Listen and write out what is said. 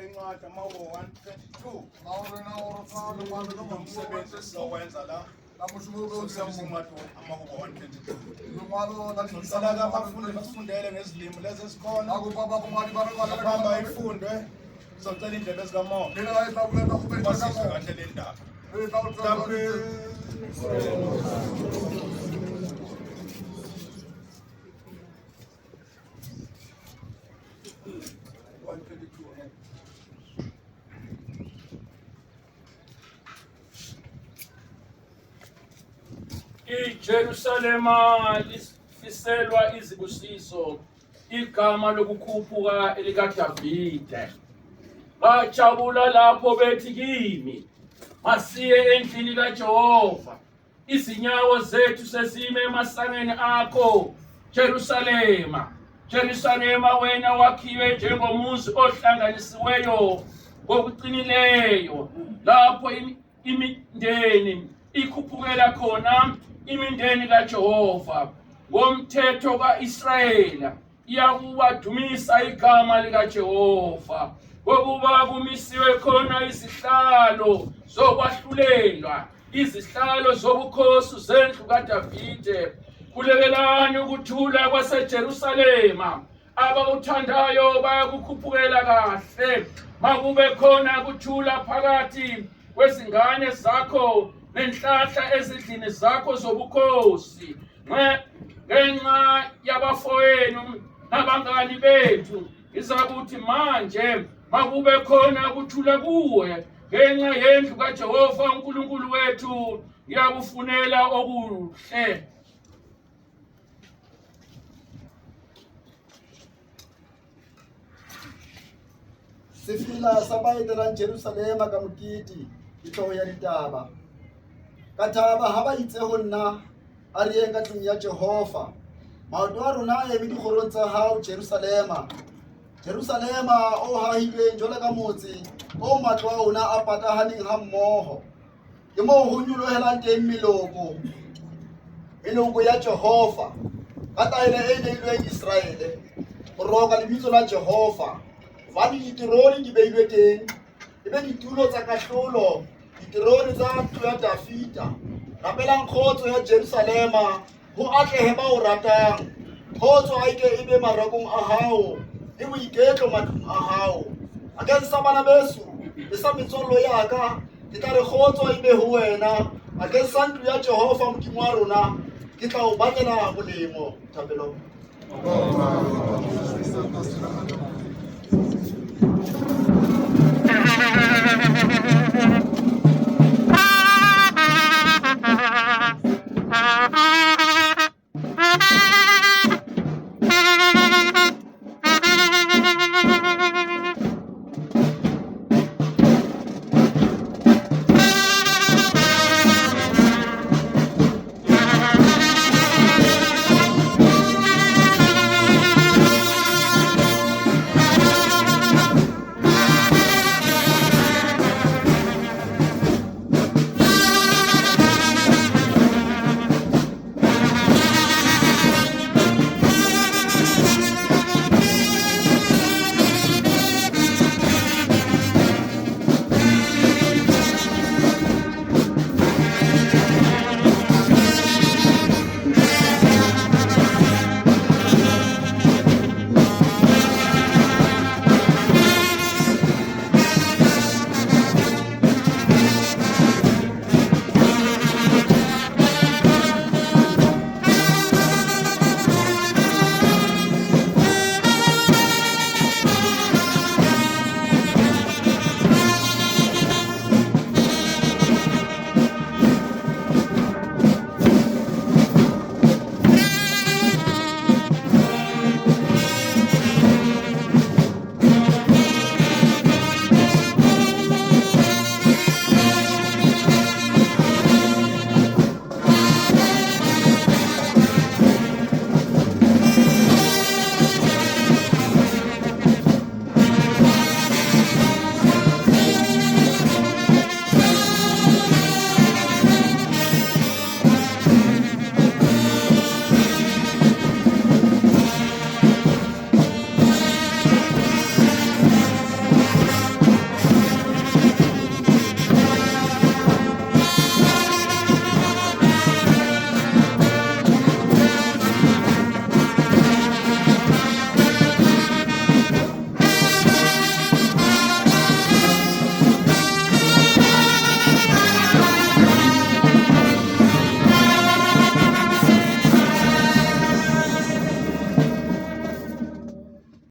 incwadi amahora 122 umsebenzi esizowenza la amahora 122 sisala abafundi basifundele ngezilimi lezi esikhona hamba ifundwe sizocela indlela ezikamoya basizwe kahle le ndaba iJerusalema lifiselwa izibusiso, igama lokukhuphuka elikaDavide. Bajabula lapho bethi kimi, masiye endlini kaJehova. Izinyawo zethu sezime emasangeni akho, Jerusalema. Jerusalema, wena wakhiwe njengomuzi ohlanganisiweyo ngokuqinileyo, lapho imindeni ikhuphukela khona, imindeni kaJehova. Ngomthetho ka-Israyela iyakuwadumisa igama likaJehova, ngokuba kumisiwe khona izihlalo zokwahlulelwa, izihlalo zobukhosi zendlu kaDavide. Kulekelani ukuthula kwaseJerusalema, abakuthandayo bayakukhuphukela kahle. Makube khona ukuthula phakathi kwezingane zakho nenhlahla ezidlini zakho zobukhosi. Ngenxa yabafowenu nabangani bethu ngizakuthi manje makube khona ukuthula kuwe. Ngenxa yendlu kaJehova uNkulunkulu wethu ngiyakufunela okuhle. Sifila sabaetela Jerusalema ka mokiti tlhogo ya ditaba ka thaba ha ba itse ho nna a re eng ka tlung ya Jehova. Maoto a rona a eme dikgorong tsa hao Jerusalema, Jerusalema o hahilweng jwalo ka motse o matlo a ona a patahaneng ha mmoho. Ke moo ho nyolohelang teng meloko ya Jehova ka taelo e neilweng Israele, ho roka lebitso la Jehova. Vane ditironi di beilwe teng, ebe ditulo tsa kahlolo, ditironi tsa ntlo ya Dafita. Rapelang kgotso ya Jerusalema ho atlehe ba o ratang. Kgotso a ike ebe marakong a hao, le boiketlo matlong a hao. Akeng sa bana beso le sa metswalle ya ka, ke tla re kgotso ebe ho wena. Akeng sa ntlo ya Jehova Modimo wa rona, ke tla o batlela molemo. Thapelo.